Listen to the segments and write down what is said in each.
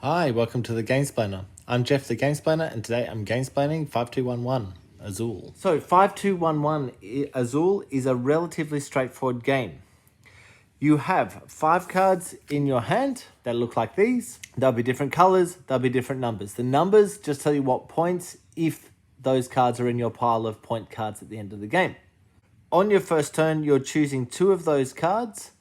Hi, welcome to the Gamesplainer. I'm Jeff the Gamesplainer, and today I'm Gamesplaining 5211 Azul. So 5211 Azul is a relatively straightforward game. You have 5 cards in your hand that look like these. There'll be different colors, there'll be different numbers. The numbers just tell you what points if those cards are in your pile of point cards at the end of the game. On your first turn, you're choosing 2 of those cards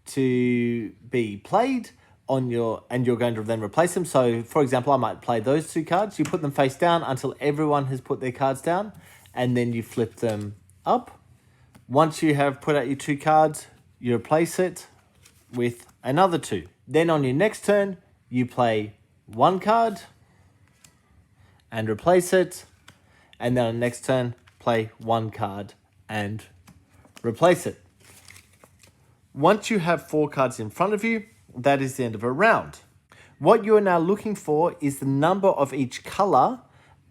to be played and you're going to then replace them. So for example, I might play those 2 cards. You put them face down until everyone has put their cards down, and then you flip them up. Once you have put out your 2 cards, you replace it with another 2. Then on your next turn, you play 1 card and replace it. And then on the next turn, play 1 card and replace it. Once you have 4 cards in front of you, that is the end of a round. What you are now looking for is the number of each color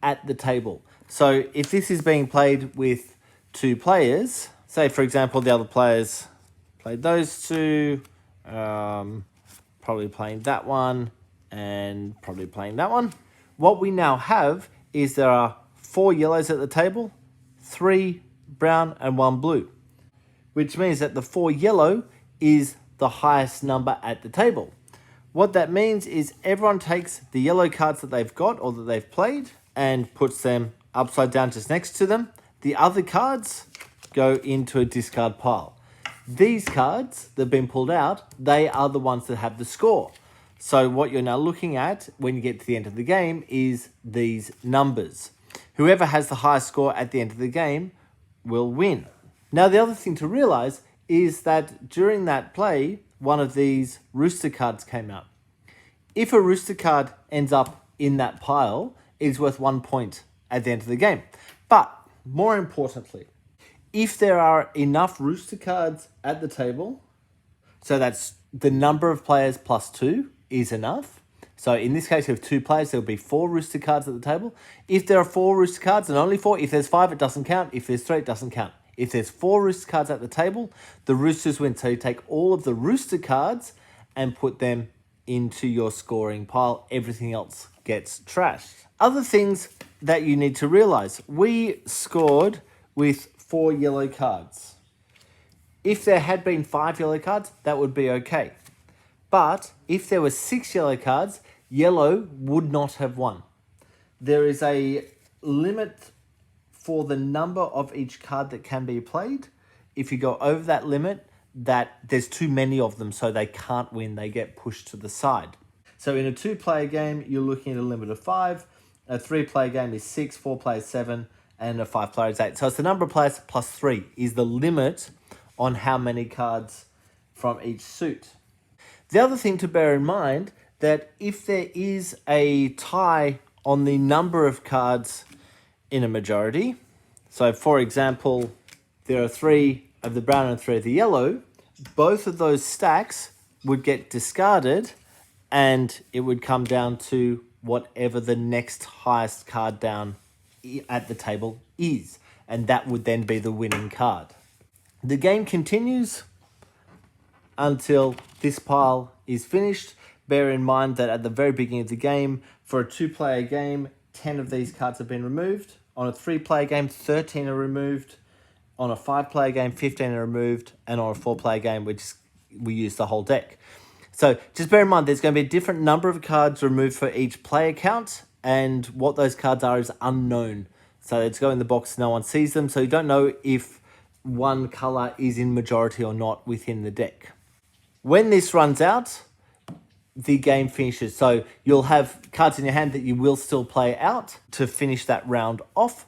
at the table. So if this is being played with 2 players, say for example the other players played those 2, probably playing that one and probably playing that one. What we now have is there are 4 yellows at the table, 3 brown and 1 blue, which means that the 4 yellow is the highest number at the table. What that means is everyone takes the yellow cards that they've got or that they've played and puts them upside down just next to them. The other cards go into a discard pile. These cards that have been pulled out, they are the ones that have the score. So what you're now looking at when you get to the end of the game is these numbers. Whoever has the highest score at the end of the game will win. Now the other thing to realize is that during that play, one of these Rooster cards came out. If a Rooster card ends up in that pile, it's worth 1 point at the end of the game. But more importantly, if there are enough Rooster cards at the table, so that's the number of players plus 2 is enough. So in this case, you have 2 players, there'll be 4 Rooster cards at the table. If there are 4 Rooster cards and only 4, if there's 5, it doesn't count. If there's 3, it doesn't count. If there's 4 Rooster cards at the table, the Roosters win. So you take all of the Rooster cards and put them into your scoring pile. Everything else gets trashed. Other things that you need to realize. We scored with 4 yellow cards. If there had been 5 yellow cards, that would be okay. But if there were 6 yellow cards, yellow would not have won. There is a limit for the number of each card that can be played. If you go over that limit, that there's too many of them, so they can't win. They get pushed to the side. So in a 2-player game, you're looking at a limit of 5. A 3-player game is 6, 4 players 7, and a 5-player is 8. So it's the number of players plus 3 is the limit on how many cards from each suit. The other thing to bear in mind, that if there is a tie on the number of cards in a majority, so for example, there are 3 of the brown and 3 of the yellow, both of those stacks would get discarded and it would come down to whatever the next highest card down at the table is, and that would then be the winning card. The game continues until this pile is finished. Bear in mind that at the very beginning of the game, for a 2-player game, 10 of these cards have been removed. On a 3-player game, 13 are removed. On a 5-player game, 15 are removed. And on a 4-player game, we use the whole deck. So just bear in mind, there's going to be a different number of cards removed for each player count. And what those cards are is unknown. So it's go in the box, no one sees them. So you don't know if one color is in majority or not within the deck. When this runs out, the game finishes. So you'll have cards in your hand that you will still play out to finish that round off.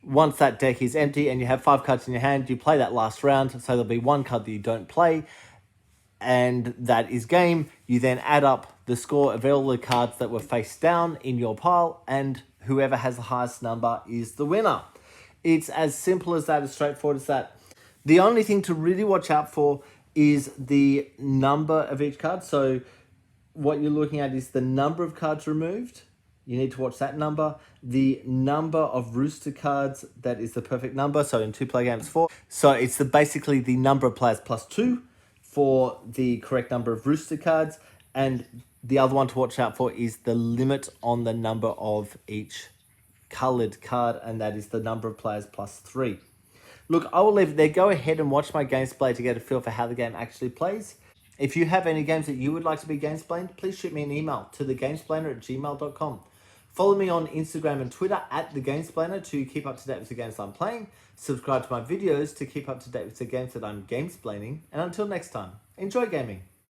Once that deck is empty and you have 5 cards in your hand, you play that last round. So there'll be 1 card that you don't play, and that is game. You then add up the score of all the cards that were face down in your pile, and whoever has the highest number is the winner. It's as simple as that, as straightforward as that. The only thing to really watch out for is the number of each card. So what you're looking at is the number of cards removed. You need to watch that number. The number of Rooster cards, that is the perfect number. So in 2-player games, 4. So it's basically the number of players plus 2 for the correct number of Rooster cards. And The other one to watch out for is the limit on the number of each colored card, and that is the number of players plus 3. Look, I will leave it there. Go ahead and watch my gameplay to get a feel for how the game actually plays. If you have any games that you would like to be gamesplained, please shoot me an email to thegamesplainer@gmail.com. Follow me on Instagram and Twitter @thegamesplainer to keep up to date with the games I'm playing. Subscribe to my videos to keep up to date with the games that I'm gamesplaining. And until next time, enjoy gaming.